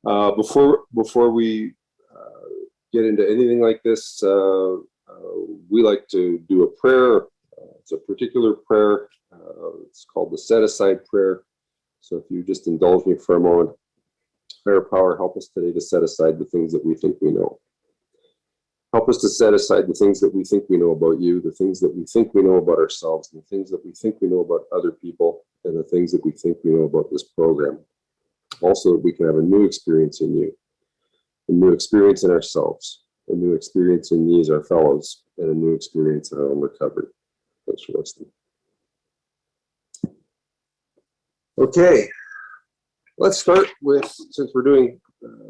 Before we get into anything like this, we like to do a prayer. It's a particular prayer. It's called the set-aside prayer. So if you just indulge me for a moment, higher power, help us today to set aside the things that we think we know. Help us to set aside the things that we think we know about you, the things that we think we know about ourselves, and the things that we think we know about other people, and the things that we think we know about this program. Also, that we can have a new experience in you, a new experience in ourselves, a new experience in these, our fellows, and a new experience in our own recovery. Thanks for listening. Okay, let's start with, since we're doing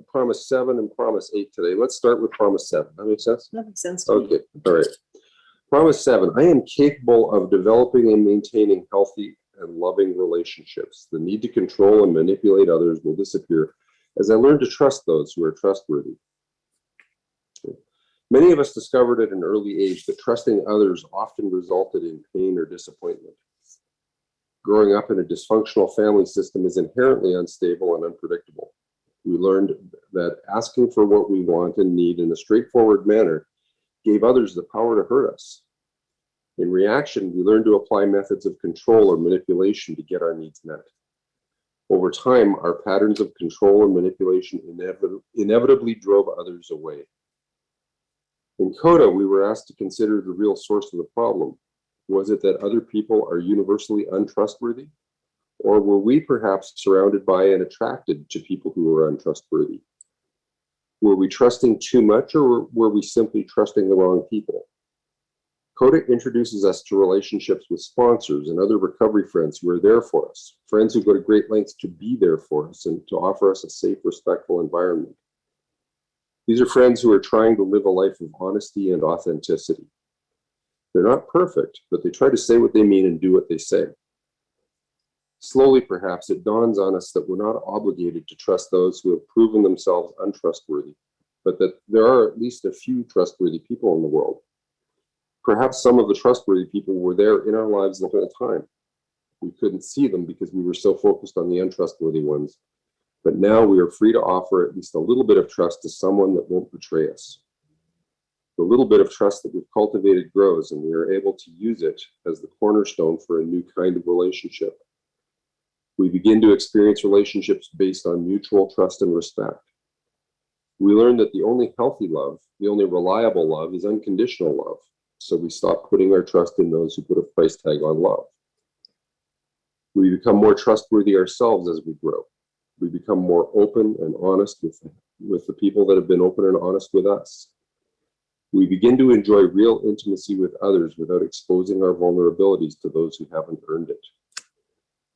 Promise 7 and Promise 8 today, let's start with Promise 7. That makes sense? That makes sense. Okay, all right. Promise 7, I am capable of developing and maintaining healthy and loving relationships. The need to control and manipulate others will disappear as I learn to trust those who are trustworthy. Many of us discovered at an early age that trusting others often resulted in pain or disappointment. Growing up in a dysfunctional family system is inherently unstable and unpredictable. We learned that asking for what we want and need in a straightforward manner gave others the power to hurt us. In reaction, we learned to apply methods of control or manipulation to get our needs met. Over time, our patterns of control and manipulation inevitably drove others away. In CoDA, we were asked to consider the real source of the problem. Was it that other people are universally untrustworthy? Or were we perhaps surrounded by and attracted to people who were untrustworthy? Were we trusting too much, or were we simply trusting the wrong people? CoDA introduces us to relationships with sponsors and other recovery friends who are there for us, friends who go to great lengths to be there for us and to offer us a safe, respectful environment. These are friends who are trying to live a life of honesty and authenticity. They're not perfect, but they try to say what they mean and do what they say. Slowly, perhaps, it dawns on us that we're not obligated to trust those who have proven themselves untrustworthy, but that there are at least a few trustworthy people in the world. Perhaps some of the trustworthy people were there in our lives the whole time. We couldn't see them because we were so focused on the untrustworthy ones. But now we are free to offer at least a little bit of trust to someone that won't betray us. The little bit of trust that we've cultivated grows, and we are able to use it as the cornerstone for a new kind of relationship. We begin to experience relationships based on mutual trust and respect. We learn that the only healthy love, the only reliable love, is unconditional love. So we stop putting our trust in those who put a price tag on love. We become more trustworthy ourselves as we grow. We become more open and honest with the people that have been open and honest with us. We begin to enjoy real intimacy with others without exposing our vulnerabilities to those who haven't earned it.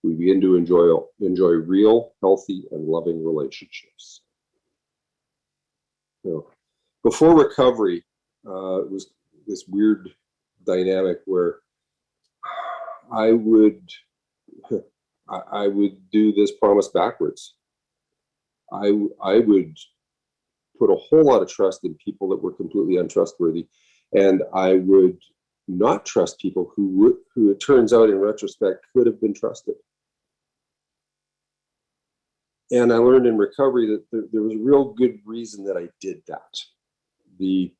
We begin to enjoy real, healthy, and loving relationships. Before recovery, it was this weird dynamic where I would do this promise backwards. I would put a whole lot of trust in people that were completely untrustworthy, and I would not trust people who it turns out in retrospect could have been trusted. And I learned in recovery that there was a real good reason that I did that. The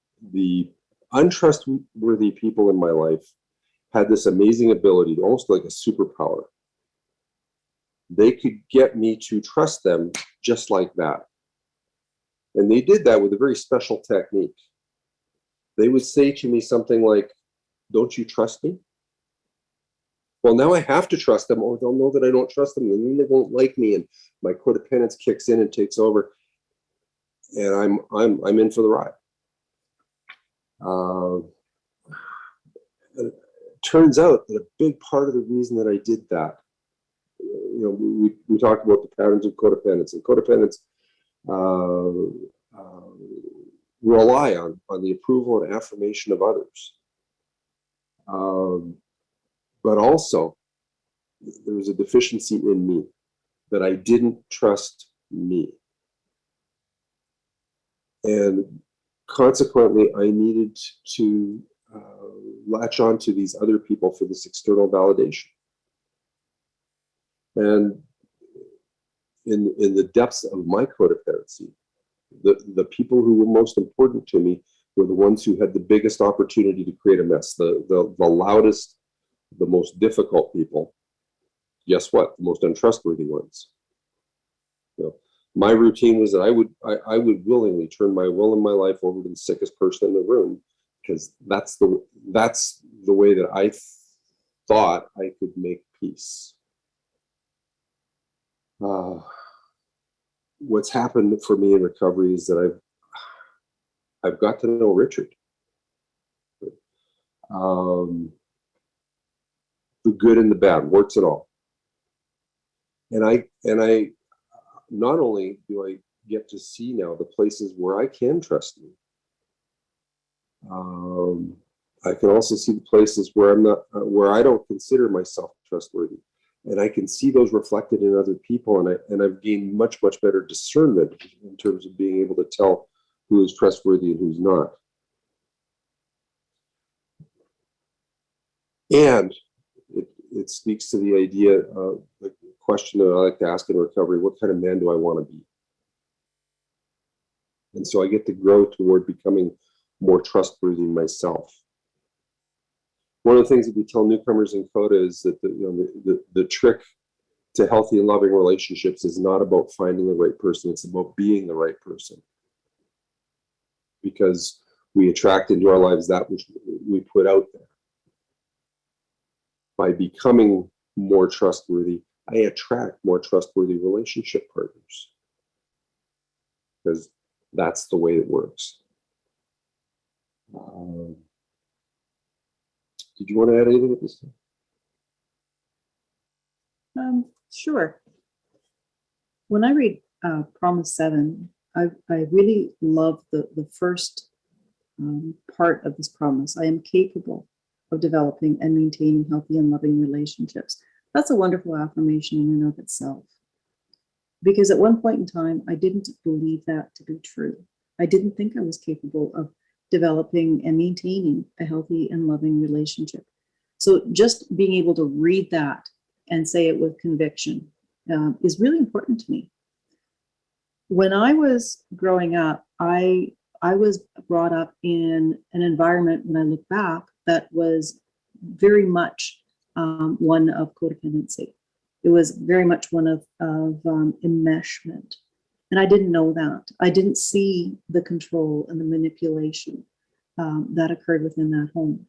untrustworthy people in my life had this amazing ability, almost like a superpower. They could get me to trust them just like that. And they did that with a very special technique. They would say to me something like, "Don't you trust me?" Well, now I have to trust them, or they'll know that I don't trust them, and then they won't like me, and my codependence kicks in and takes over, and I'm in for the ride. It turns out that a big part of the reason that I did that, we talked about the patterns of codependence, and codependence rely on the approval and affirmation of others. But also, there was a deficiency in me, that I didn't trust me. And consequently, I needed to latch on to these other people for this external validation. And in the depths of my codependence, transparency. The people who were most important to me were the ones who had the biggest opportunity to create a mess, the loudest, the most difficult people. Guess what? The most untrustworthy ones. You know, my routine was that I would willingly turn my will and my life over to the sickest person in the room, because that's the way that I thought I could make peace. What's happened for me in recovery is that I've got to know Ritchard. The good and the bad, warts and all. And I not only do I get to see now the places where I can trust you, I can also see the places where I'm not, where I don't consider myself trustworthy, and I can see those reflected in other people, and I've gained much better discernment in terms of being able to tell who is trustworthy and who's not. And it speaks to the idea of the question that I like to ask in recovery: what kind of man do I want to be? And so I get to grow toward becoming more trustworthy myself. One of the things that we tell newcomers in CoDA is that the trick to healthy and loving relationships is not about finding the right person, it's about being the right person. Because we attract into our lives that which we put out there. By becoming more trustworthy, I attract more trustworthy relationship partners. Because that's the way it works. Did you want to add anything at this time? Sure. When I read Promise 7, I really love the first part of this promise. I am capable of developing and maintaining healthy and loving relationships. That's a wonderful affirmation in and of itself. Because at one point in time, I didn't believe that to be true. I didn't think I was capable of developing and maintaining a healthy and loving relationship. So just being able to read that and say it with conviction is really important to me. When I was growing up, I was brought up in an environment, when I look back, that was very much one of codependency. It was very much one of enmeshment. And I didn't know that. I didn't see the control and the manipulation that occurred within that home.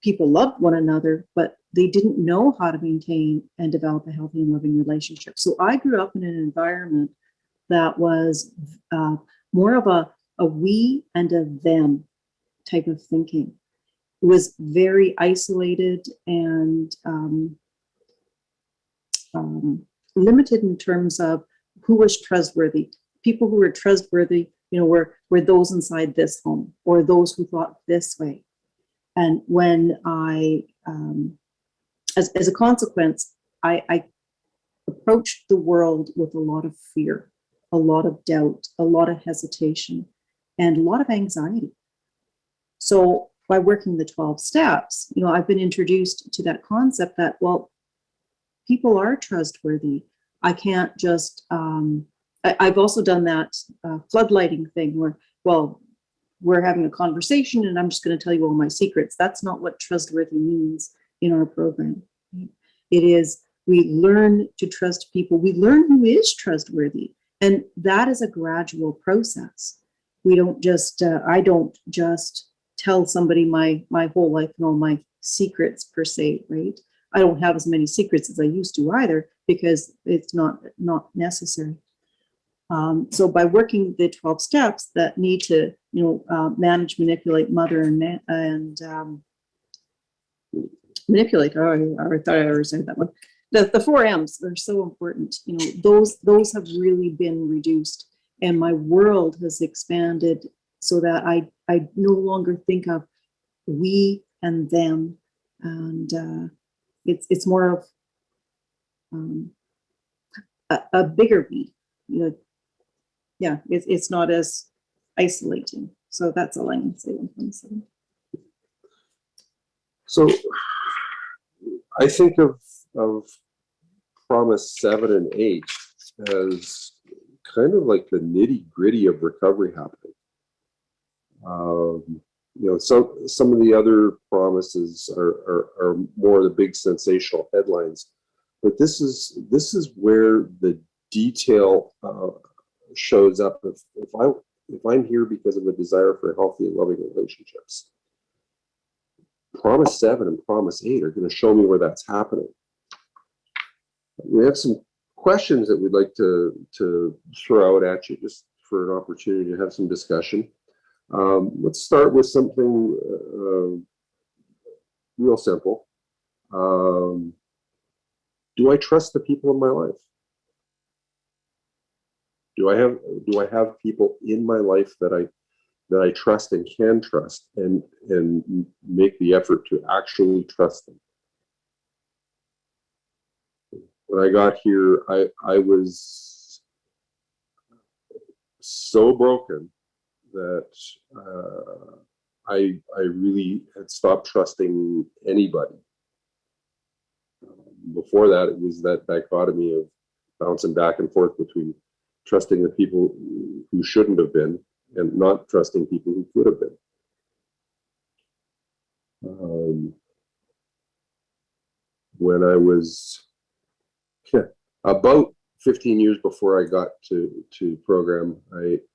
People loved one another, but they didn't know how to maintain and develop a healthy and loving relationship. So I grew up in an environment that was more of a we and a them type of thinking. It was very isolated and limited in terms of who was trustworthy. People who were trustworthy, were those inside this home or those who thought this way. And when I, as a consequence, I approached the world with a lot of fear, a lot of doubt, a lot of hesitation, and a lot of anxiety. So by working the 12 steps, I've been introduced to that concept that, well, people are trustworthy. I can't just, I've also done that floodlighting thing where, well, we're having a conversation and I'm just going to tell you all my secrets. That's not what trustworthy means in our program. It is, we learn to trust people. We learn who is trustworthy. And that is a gradual process. We don't just, I don't just tell somebody my whole life and all my secrets per se, right? I don't have as many secrets as I used to either, because it's not necessary. So by working the 12 steps that need to, manage, manipulate, mother, and manipulate. Oh, I thought I already said that one. The 4 M's are so important. Those have really been reduced, and my world has expanded so that I no longer think of we and them, and it's more of a bigger we. Yeah, it's not as isolating. So that's all I can say on 27. So I think of Promise 7 and 8 as kind of like the nitty gritty of recovery happening. You know, some of the other promises are more the big sensational headlines, but this is where the detail shows up. If I'm here because of a desire for healthy and loving relationships, Promise 7 and Promise 8 are going to show me where that's happening. We have some questions that we'd like to throw out at you just for an opportunity to have some discussion. Let's start with something real simple. Do I trust the people in my life? Do I have people in my life that I trust and can trust and make the effort to actually trust them? When I got here, I was so broken that I really had stopped trusting anybody. Before that, it was that dichotomy of bouncing back and forth between trusting the people who shouldn't have been and not trusting people who could have been. When I was about 15 years before I got to program,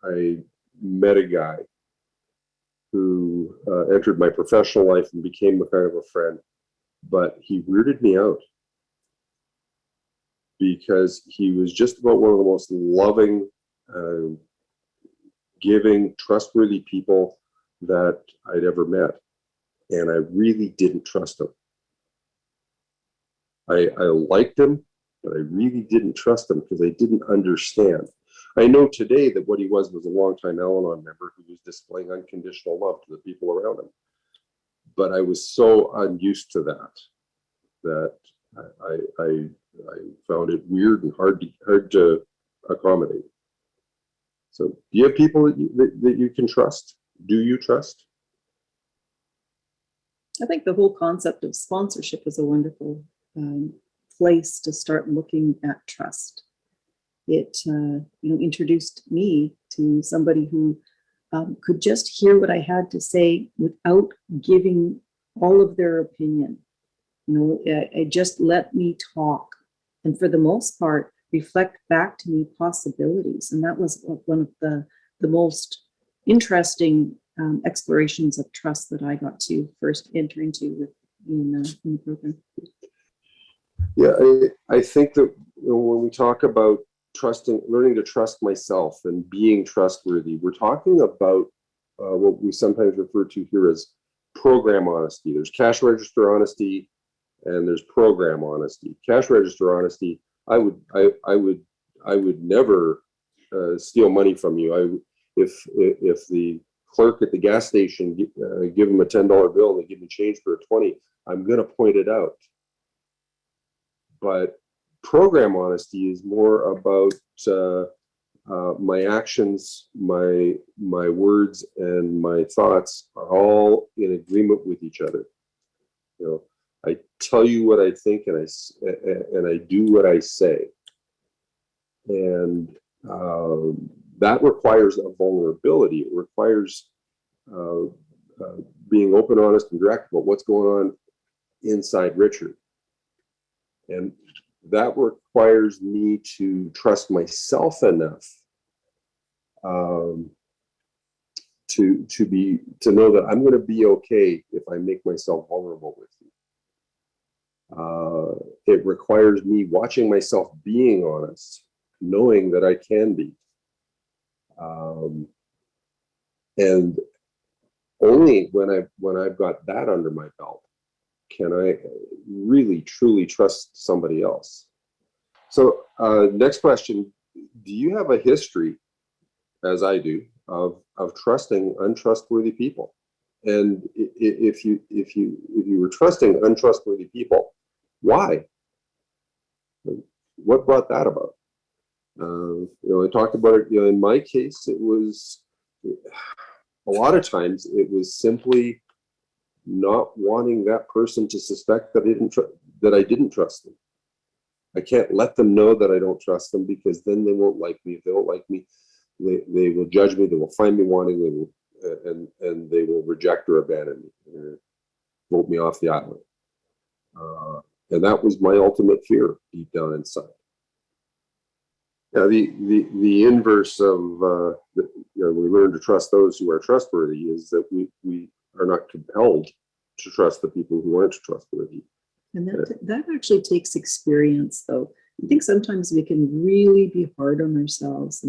I met a guy who entered my professional life and became a kind of a friend, but he weirded me out because he was just about one of the most loving, giving, trustworthy people that I'd ever met, and I really didn't trust him. I liked him, but I really didn't trust him because I didn't understand. I know today that what he was a longtime al-anon member who was displaying unconditional love to the people around him. But I was so unused to that I found it weird and hard to accommodate. So, do you have people that you can trust? Do you trust? I think the whole concept of sponsorship is a wonderful place to start looking at trust. It introduced me to somebody who could just hear what I had to say without giving all of their opinion. It just let me talk, and for the most part, reflect back to me possibilities. And that was one of the most interesting explorations of trust that I got to first enter into in the program. Yeah, I think that when we talk about learning to trust myself and being trustworthy, we're talking about what we sometimes refer to here as program honesty. There's cash register honesty, and there's program honesty. Cash register honesty, I would never steal money from you. If the clerk at the gas station give them a $10 bill and they give me change for a 20, I'm going to point it out. But program honesty is more about my actions, my words, and my thoughts are all in agreement with each other. I tell you what I think, and I do what I say, and that requires a vulnerability. It requires being open, honest, and direct about what's going on inside Ritchard. And that requires me to trust myself enough to know that I'm going to be okay if I make myself vulnerable with you. It requires me watching myself being honest, knowing that I can be. And only when I've got that under my belt can I really truly trust somebody else. So next question, do you have a history, as I do, of trusting untrustworthy people? And if you were trusting untrustworthy people, why? What brought that about? I talked about it. In my case, it was a lot of times it was simply not wanting that person to suspect that I didn't trust them. I can't let them know that I don't trust them, because then they won't like me. If they don't like me, they will judge me. They will find me wanting. They will, and they will reject or abandon me, vote me off the island. And that was my ultimate fear deep down inside. Yeah, the inverse of we learn to trust those who are trustworthy is that we are not compelled to trust the people who aren't trustworthy. And that actually takes experience, though. I think sometimes we can really be hard on ourselves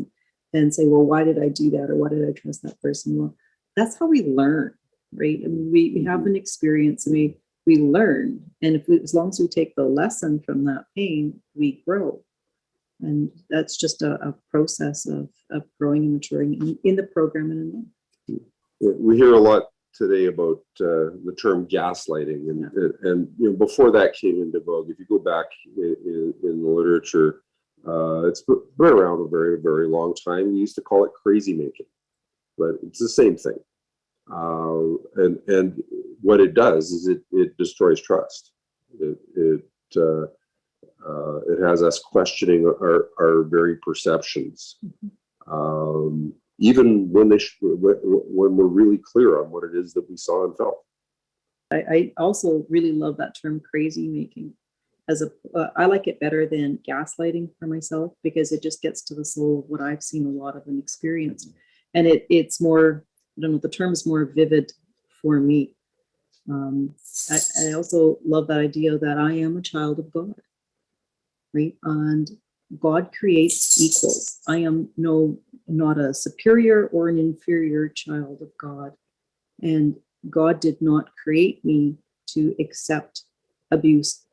and say, well, why did I do that? Or why did I trust that person? Well, that's how we learn, right? I mean, we have an experience and we learn. And as long as we take the lesson from that pain, we grow. And that's just a process of growing and maturing in the program and in life. We hear a lot today about the term gaslighting, and before that came into vogue, if you go back in the literature, it's been around a very, very long time. We used to call it crazy making, but it's the same thing. And what it does is it destroys trust. It has us questioning our very perceptions. Even when we're really clear on what it is that we saw and felt. I also really love that term crazy making. I like it better than gaslighting for myself, because it just gets to the soul of what I've seen a lot of and experienced. And it's more, I don't know, the term is more vivid for me. I also love that idea that I am a child of God, right? And God creates equals. I am not a superior or an inferior child of God. And God did not create me to accept abuse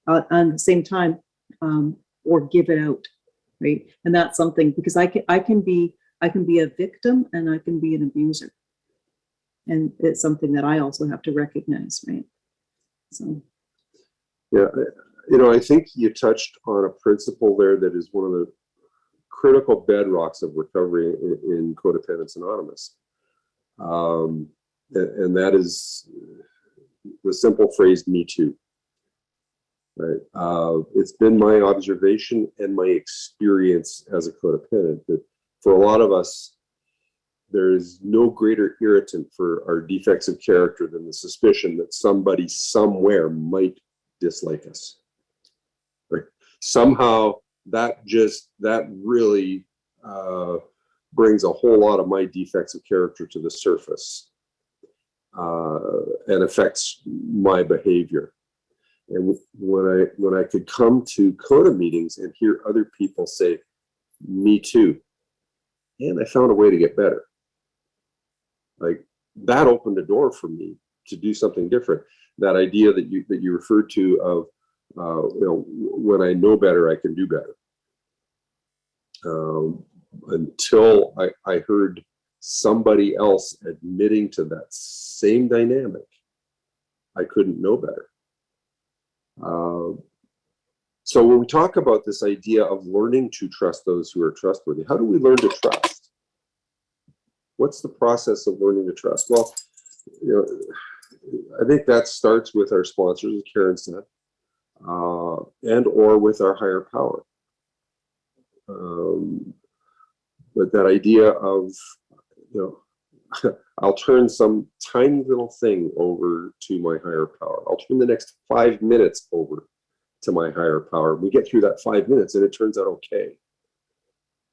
at the same time, or give it out, right? And that's something, because I can be a victim and I can be an abuser. And it's something that I also have to recognize, right? So. Yeah. I think you touched on a principle there that is one of the critical bedrocks of recovery in Codependents Anonymous. And that is the simple phrase, me too. Right? It's been my observation and my experience as a codependent that for a lot of us, there is no greater irritant for our defects of character than the suspicion that somebody somewhere might dislike us. Right? Somehow that really brings a whole lot of my defects of character to the surface and affects my behavior. And when I could come to CoDA meetings and hear other people say, me too, and I found a way to get better. Like, that opened the door for me to do something different. That idea that you referred to of, when I know better, I can do better. Until I heard somebody else admitting to that same dynamic, I couldn't know better. So when we talk about this idea of learning to trust those who are trustworthy, how do we learn to trust? What's the process of learning to trust? Well, I think that starts with our sponsors, as Karen said, and or with our higher power. But that idea of, I'll turn some tiny little thing over to my higher power. I'll turn the next 5 minutes over to my higher power. We get through that 5 minutes and it turns out okay.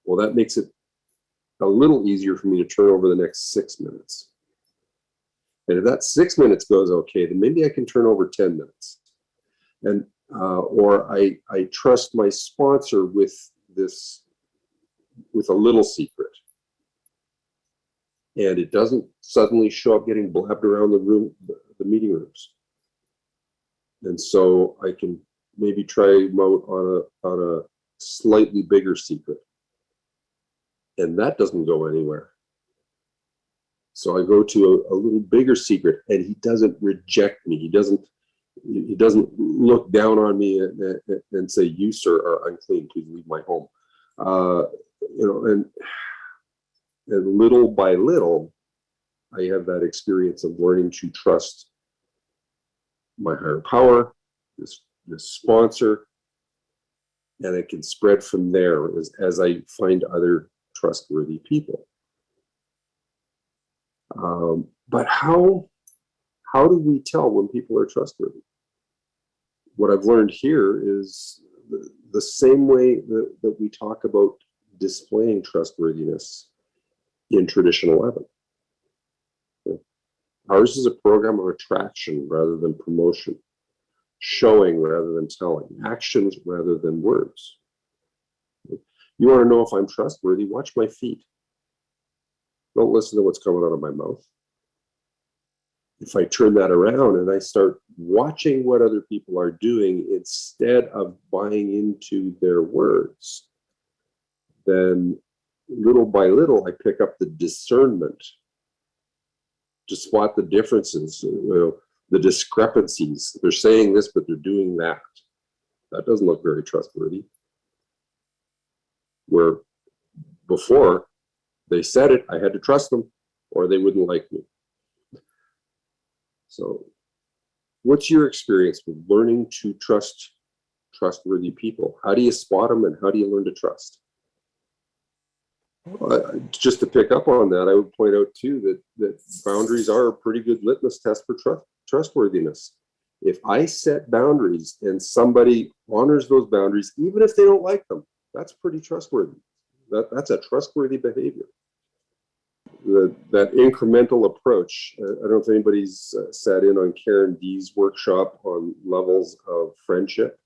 Well, that makes it a little easier for me to turn over the next 6 minutes. And if that 6 minutes goes okay, then maybe I can turn over 10 minutes. And or I trust my sponsor with a little secret. And it doesn't suddenly show up getting blabbed around the meeting rooms. And so I can maybe try them out on a slightly bigger secret. And that doesn't go anywhere. So I go to a little bigger secret, and he doesn't reject me. He doesn't look down on me and say, "You, sir, are unclean. Please leave my home." And little by little, I have that experience of learning to trust my higher power, this sponsor, And it can spread from there as I find other trustworthy people. But how do we tell when people are trustworthy? What I've learned here is the same way that we talk about displaying trustworthiness in traditional evidence. Ours is a program of attraction rather than promotion, showing rather than telling, actions rather than words. You want to know if I'm trustworthy? Watch my feet. Don't listen to what's coming out of my mouth. If I turn that around and I start watching what other people are doing instead of buying into their words, then little by little I pick up the discernment to spot the differences, the discrepancies. They're saying this, but they're doing that. That doesn't look very trustworthy. Where before they said it, I had to trust them or they wouldn't like me. So what's your experience with learning to trust trustworthy people? How do you spot them and how do you learn to trust? Just to pick up on that, I would point out too that boundaries are a pretty good litmus test for trustworthiness. If I set boundaries and somebody honors those boundaries, even if they don't like them, that's pretty trustworthy. That's a trustworthy behavior. That incremental approach. I don't know if anybody's sat in on Karen Dee's workshop on levels of friendship,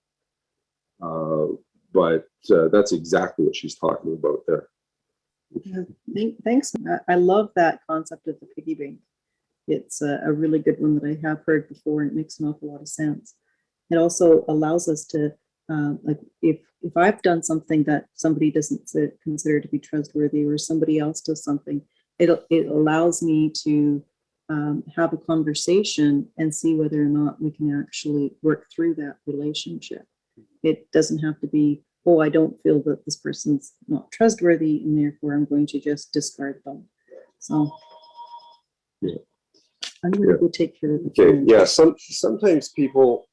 but that's exactly what she's talking about there. Yeah, thanks. I love that concept of the piggy bank. It's a really good one that I have heard before, and it makes an awful lot of sense. It also allows us to, like, if I've done something that somebody doesn't consider to be trustworthy, or somebody else does something, it allows me to have a conversation and see whether or not we can actually work through that relationship. It doesn't have to be, oh, I don't feel that this person's not trustworthy, and therefore I'm going to just discard them. So yeah. I'm going to go take care of the phone. Yeah, sometimes people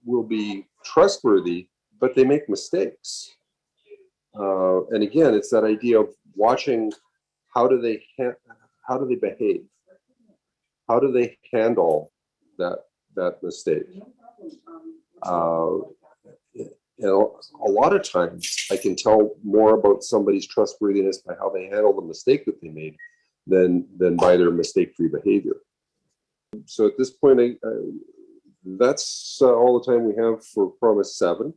will be trustworthy, but they make mistakes. And again, it's that idea of watching how do they behave? How do they handle that mistake? And a lot of times I can tell more about somebody's trustworthiness by how they handle the mistake that they made than by their mistake-free behavior. So at this point, that's all the time we have for Promise 7.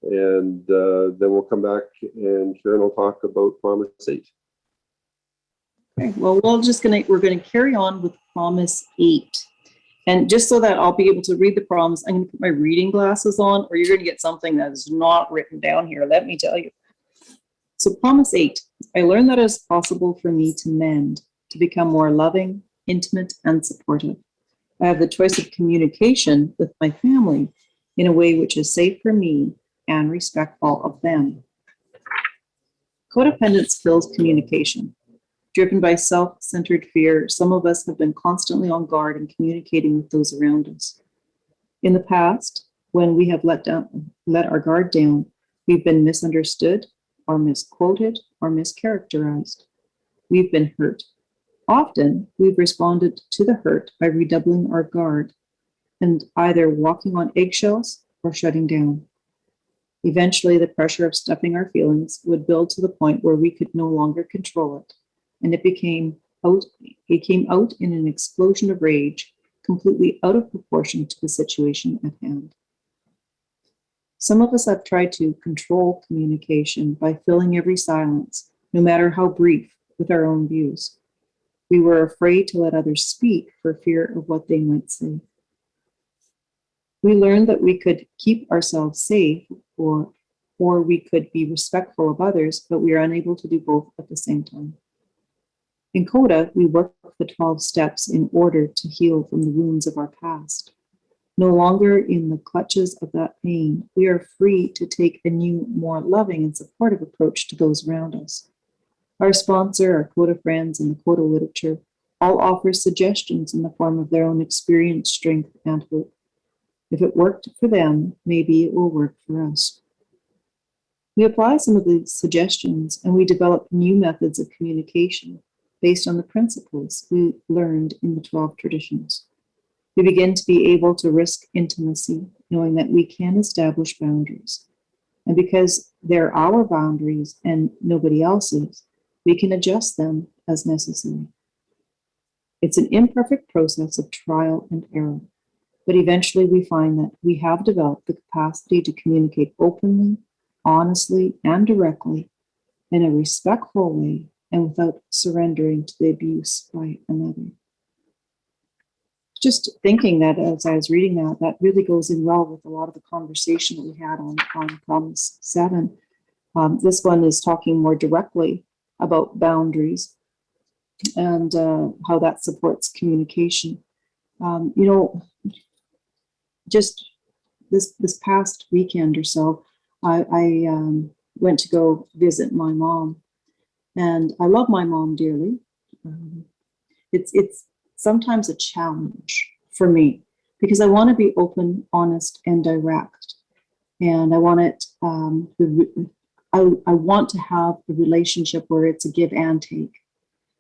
And then we'll come back and Karen will talk about Promise 8. Okay, well, we're gonna carry on with Promise 8. And just so that I'll be able to read the promise, I'm going to put my reading glasses on, or you're going to get something that is not written down here, let me tell you. So Promise 8, I learned that it is possible for me to mend, to become more loving, intimate, and supportive. I have the choice of communication with my family in a way which is safe for me and respectful of them. Codependence fills communication. Driven by self-centered fear, some of us have been constantly on guard and communicating with those around us. In the past, when we have let our guard down, we've been misunderstood or misquoted or mischaracterized. We've been hurt. Often, we've responded to the hurt by redoubling our guard and either walking on eggshells or shutting down. Eventually, the pressure of stuffing our feelings would build to the point where we could no longer control it. And it came out in an explosion of rage, completely out of proportion to the situation at hand. Some of us have tried to control communication by filling every silence, no matter how brief, with our own views. We were afraid to let others speak for fear of what they might say. We learned that we could keep ourselves safe, or we could be respectful of others, but we are unable to do both at the same time. In CoDA, we work the 12 steps in order to heal from the wounds of our past. No longer in the clutches of that pain, we are free to take a new, more loving and supportive approach to those around us. Our sponsor, our CoDA friends, and the CoDA literature all offer suggestions in the form of their own experience, strength, and hope. If it worked for them, maybe it will work for us. We apply some of these suggestions and we develop new methods of communication based on the principles we learned in the 12 traditions. We begin to be able to risk intimacy, knowing that we can establish boundaries. And because they're our boundaries and nobody else's, we can adjust them as necessary. It's an imperfect process of trial and error, but eventually we find that we have developed the capacity to communicate openly, honestly, and directly in a respectful way and without surrendering to the abuse by another. Just thinking that as I was reading that, that really goes in well with a lot of the conversation that we had on Promise 7. This one is talking more directly about boundaries and how that supports communication. You know, just this past weekend or so, I went to go visit my mom, and I love my mom dearly. It's sometimes a challenge for me because I want to be open, honest, and direct, and I want it. I want to have a relationship where it's a give and take.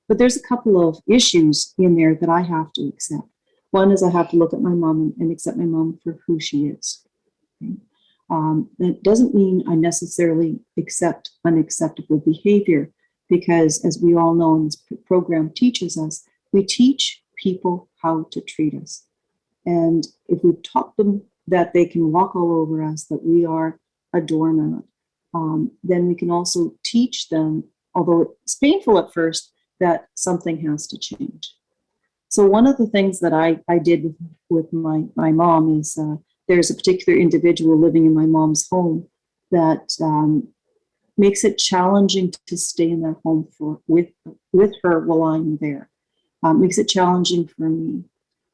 But there's a couple of issues in there that I have to accept. One is I have to look at my mom and accept my mom for who she is. Okay? That doesn't mean I necessarily accept unacceptable behavior, because as we all know, and this program teaches us, we teach people how to treat us. And if we've taught them that they can walk all over us, that we are a doormat, then we can also teach them, although it's painful at first, that something has to change. So one of the things that I did with my mom is there's a particular individual living in my mom's home that makes it challenging to stay in that home with her while I'm there. Makes it challenging for me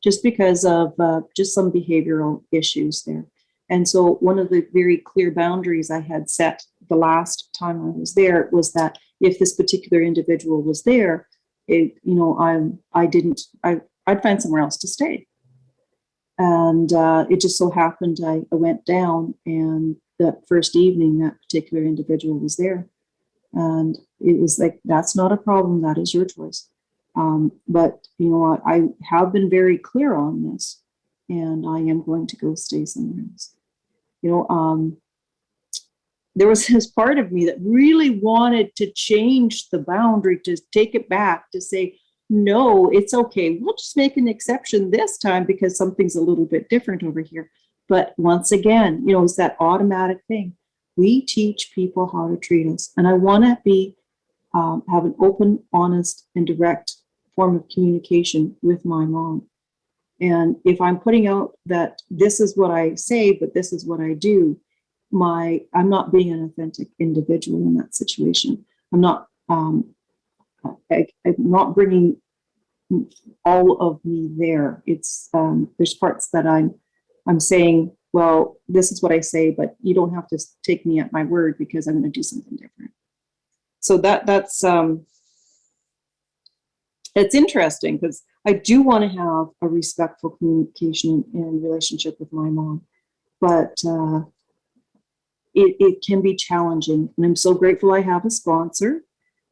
just because of just some behavioral issues there. And so one of the very clear boundaries I had set the last time I was there was that if this particular individual was there, I'd find somewhere else to stay. And it just so happened I went down, and that first evening that particular individual was there. And it was like, that's not a problem, that is your choice. But I have been very clear on this, and I am going to go stay somewhere else. There was this part of me that really wanted to change the boundary, to take it back, to say, no, it's okay. We'll just make an exception this time because something's a little bit different over here. But once again, it's that automatic thing. We teach people how to treat us. And I want to be have an open, honest, and direct form of communication with my mom. And if I'm putting out that this is what I say, but this is what I do, I'm not being an authentic individual in that situation. I'm not bringing all of me there. It's there's parts that I'm saying, well, this is what I say, but you don't have to take me at my word because I'm going to do something different. So that's it's interesting because I do want to have a respectful communication and relationship with my mom, but it can be challenging. And I'm so grateful I have a sponsor.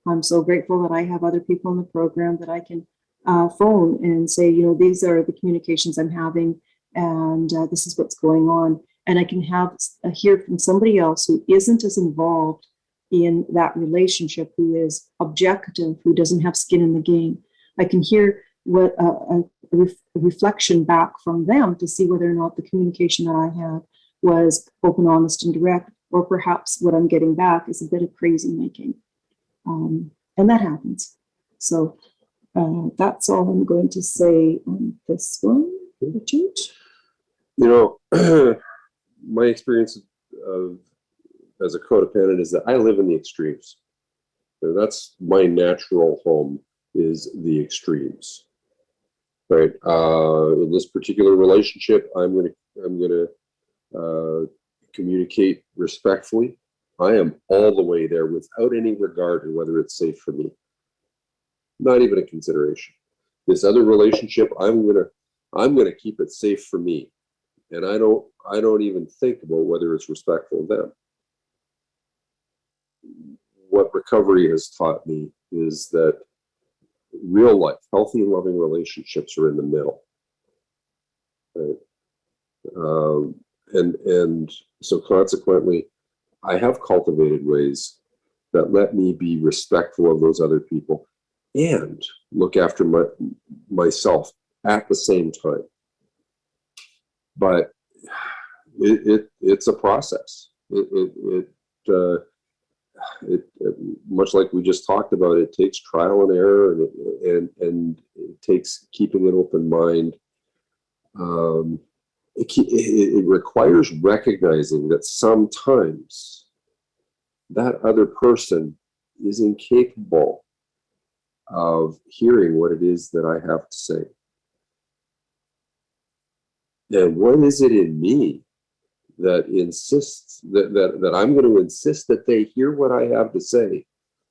I'm so grateful that I have other people in the program that I can phone and say, these are the communications I'm having, and this is what's going on. And I can hear from somebody else who isn't as involved in that relationship, who is objective, who doesn't have skin in the game. I can hear what a reflection back from them to see whether or not the communication that I had was open, honest, and direct, or perhaps what I'm getting back is a bit of crazy making. And that happens. So that's all I'm going to say on this one, Richard. My experience as a codependent is that I live in the extremes. That's my natural home, is the extremes. Right. In this particular relationship, I'm gonna communicate respectfully. I am all the way there without any regard to whether it's safe for me. Not even a consideration. This other relationship, I'm gonna keep it safe for me, and I don't even think about whether it's respectful of them. what recovery has taught me is that real life, healthy and loving relationships are in the middle. Right? And so consequently, I have cultivated ways that let me be respectful of those other people and look after myself at the same time. But it's a process. Much like we just talked about, it takes trial and error, and it takes keeping an open mind. It requires recognizing that sometimes that other person is incapable of hearing what it is that I have to say. And what is it in me that insists that I'm going to insist that they hear what I have to say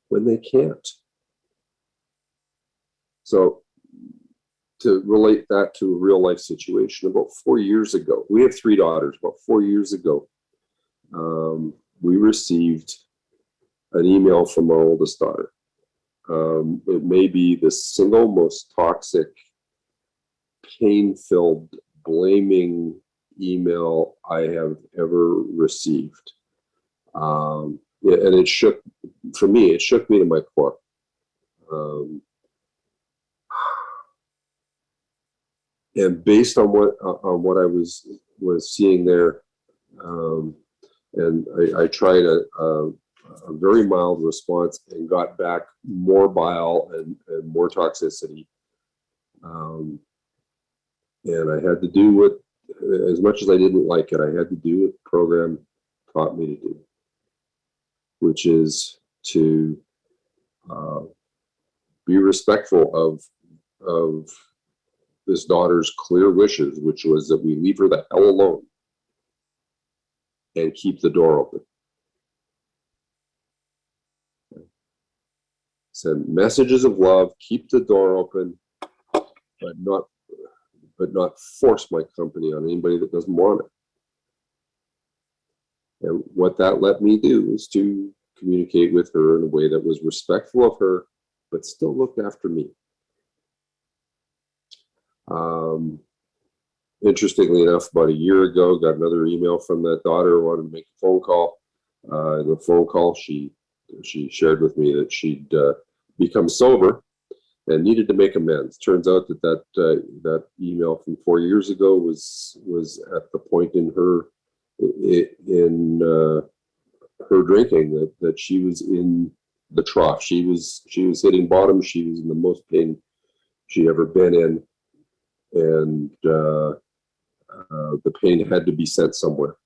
when they can't? So to relate that to a real life situation, about 4 years ago, we have 3 daughters. About 4 years ago, we received an email from our oldest daughter. It may be the single most toxic, pain-filled, blaming email I have ever received. And it shook, for me, it shook me to my core. And based on what I was seeing there, and I tried a very mild response and got back more bile and more toxicity. And I had to do what, as much as I didn't like it, I had to do what the program taught me to do, which is to be respectful of this daughter's clear wishes, which was that we leave her the hell alone and keep the door open. Send messages of love, keep the door open, but not force my company on anybody that doesn't want it. And what that let me do is to communicate with her in a way that was respectful of her, but still looked after me. Interestingly enough, about a year ago, got another email from that daughter who wanted to make a phone call. In the phone call, she shared with me that she'd become sober and needed to make amends. Turns out that email from 4 years ago was at the point in her drinking that she was in the trough. She was hitting bottom. She was in the most pain she'd ever been in, and the pain had to be sent somewhere.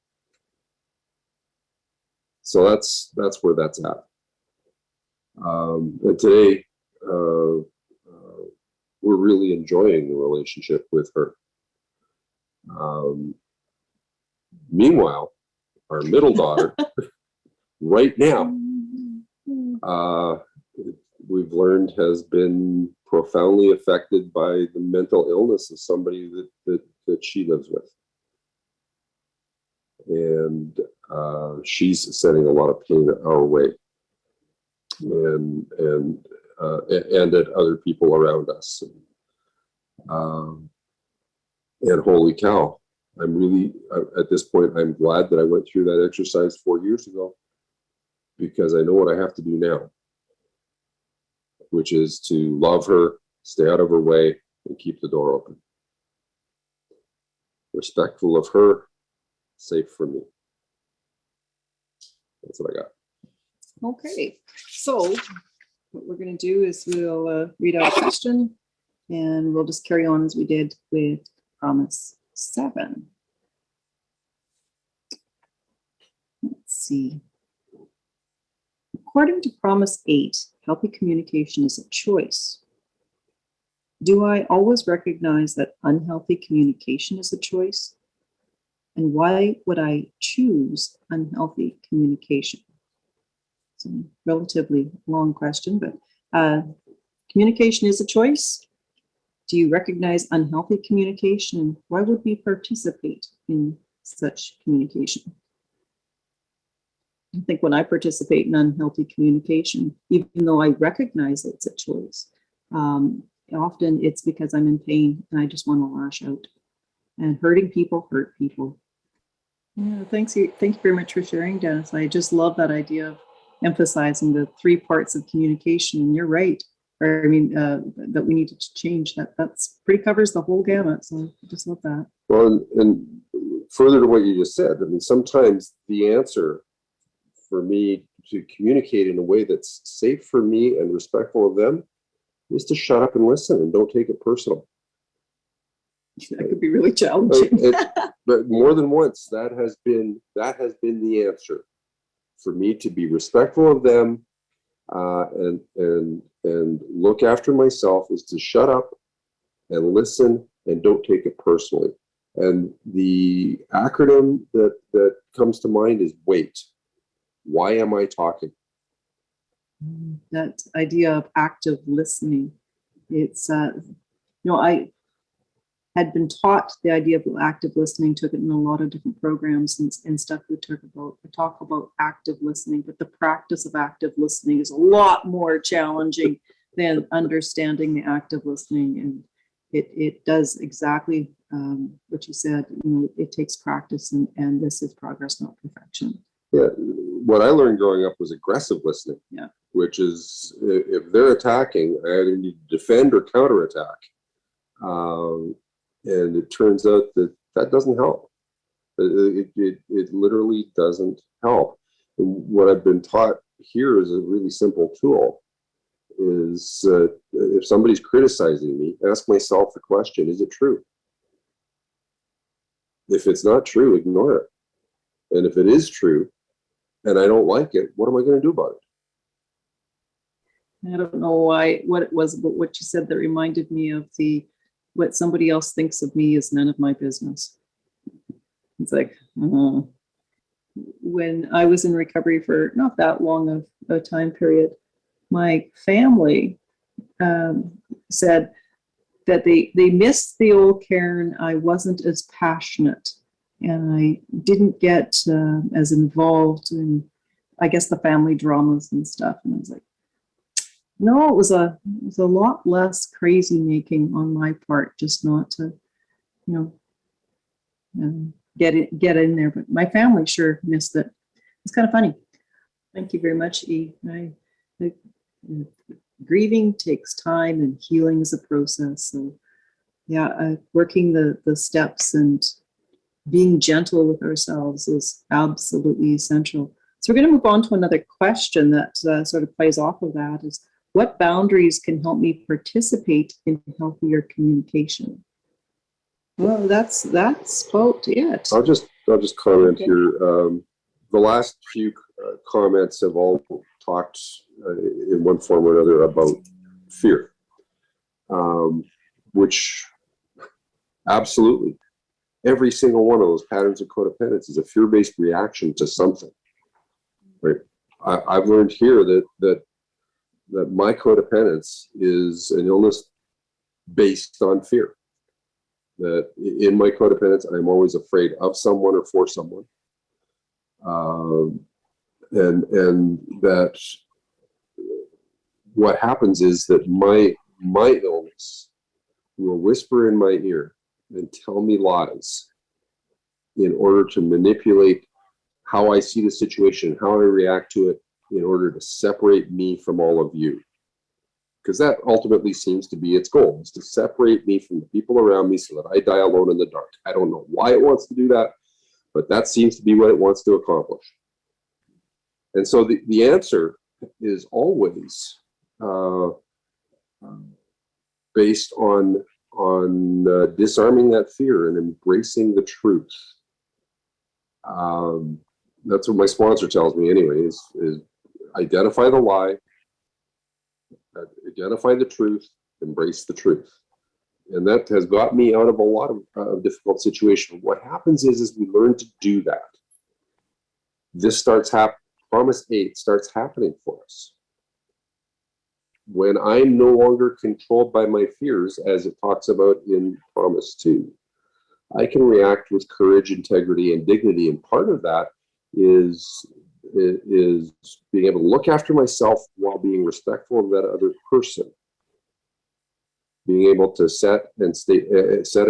So that's where that's at. And today, we're really enjoying the relationship with her. Meanwhile, our middle daughter, right now, we've learned has been profoundly affected by the mental illness of somebody that she lives with. And she's sending a lot of pain our way, and at other people around us. And holy cow, I'm really, at this point, I'm glad that I went through that exercise 4 years ago, because I know what I have to do now, which is to love her, stay out of her way, and keep the door open. Respectful of her, safe for me. That's what I got. Okay, so what we're going to do is we'll read out a question, and we'll just carry on as we did with Promise 7. Let's see. According to Promise 8, healthy communication is a choice. Do I always recognize that unhealthy communication is a choice? And why would I choose unhealthy communication? It's a relatively long question, but communication is a choice. Do you recognize unhealthy communication? Why would we participate in such communication? I think when I participate in unhealthy communication, even though I recognize it's a choice, often it's because I'm in pain and I just want to lash out. And hurting people hurt people. Yeah, thank you very much for sharing, Dennis. I just love that idea of emphasizing the 3 parts of communication. And you're right. That we need to change. That's pretty covers the whole gamut. So I just love that. Well, and further to what you just said, I mean, sometimes the answer for me to communicate in a way that's safe for me and respectful of them is to shut up and listen and don't take it personal. That could be really challenging. But more than once, that has been the answer for me to be respectful of them and look after myself, is to shut up and listen and don't take it personally. And the acronym that comes to mind is WAIT. Why am I talking? That idea of active listening. It's I had been taught the idea of active listening, took it in a lot of different programs and stuff we talk about active listening, but the practice of active listening is a lot more challenging than understanding the active listening. And it does exactly what you said. It takes practice, and this is progress, not perfection. Yeah, what I learned growing up was aggressive listening. Yeah. Which is if they're attacking, I either need to defend or counterattack. And it turns out that doesn't help. It literally doesn't help. And what I've been taught here is a really simple tool. Is if somebody's criticizing me, ask myself the question, is it true? If it's not true, ignore it. And if it is true, and I don't like it, what am I going to do about it? I don't know what it was about what you said that reminded me of what somebody else thinks of me is none of my business. It's like, when I was in recovery for not that long of a time period, my family said that they missed the old Karen. I wasn't as passionate and I didn't get as involved in, I guess, the family dramas and stuff. And I was like, no, it was a lot less crazy making on my part, just not to, get in there. But my family sure missed it. It's kind of funny. Thank you very much, E. Grieving takes time, and healing is a process. So, yeah, working the steps and being gentle with ourselves is absolutely essential. So we're going to move on to another question that sort of plays off of that. Is what boundaries can help me participate in healthier communication? Well, that's about it. I'll just comment here. The last few comments have all talked in one form or another about fear, which absolutely every single one of those patterns of codependence is a fear-based reaction to something. Right? I've learned here that my codependence is an illness based on fear. That in my codependence, I'm always afraid of someone or for someone. And that what happens is that my illness will whisper in my ear and tell me lies in order to manipulate how I see the situation, how I react to it, in order to separate me from all of you. Because that ultimately seems to be its goal, is to separate me from the people around me so that I die alone in the dark. I don't know why it wants to do that, but that seems to be what it wants to accomplish. And so the answer is always based on disarming that fear and embracing the truth. That's what my sponsor tells me anyway, is identify the lie, identify the truth, embrace the truth. And that has got me out of a lot of difficult situations. What happens is we learn to do that. This starts happening. Promise 8 starts happening for us. When I'm no longer controlled by my fears, as it talks about in Promise 2, I can react with courage, integrity, and dignity. And part of that is is being able to look after myself while being respectful of that other person. Being able to set and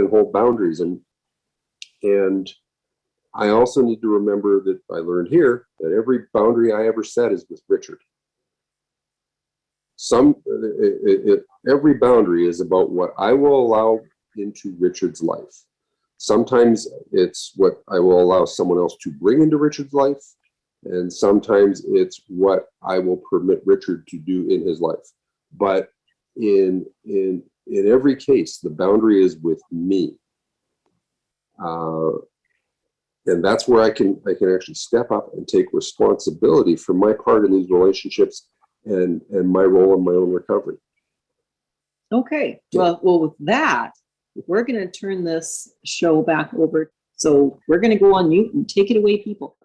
hold boundaries. And I also need to remember that I learned here that every boundary I ever set is with Ritchard. Every boundary is about what I will allow into Ritchard's life. Sometimes it's what I will allow someone else to bring into Ritchard's life, and sometimes it's what I will permit Ritchard to do in his life. But in every case, the boundary is with me, and that's where I can actually step up and take responsibility for my part in these relationships and my role in my own recovery. Okay, well, with that, we're going to turn this show back over. So we're going to go on mute and take it away, people.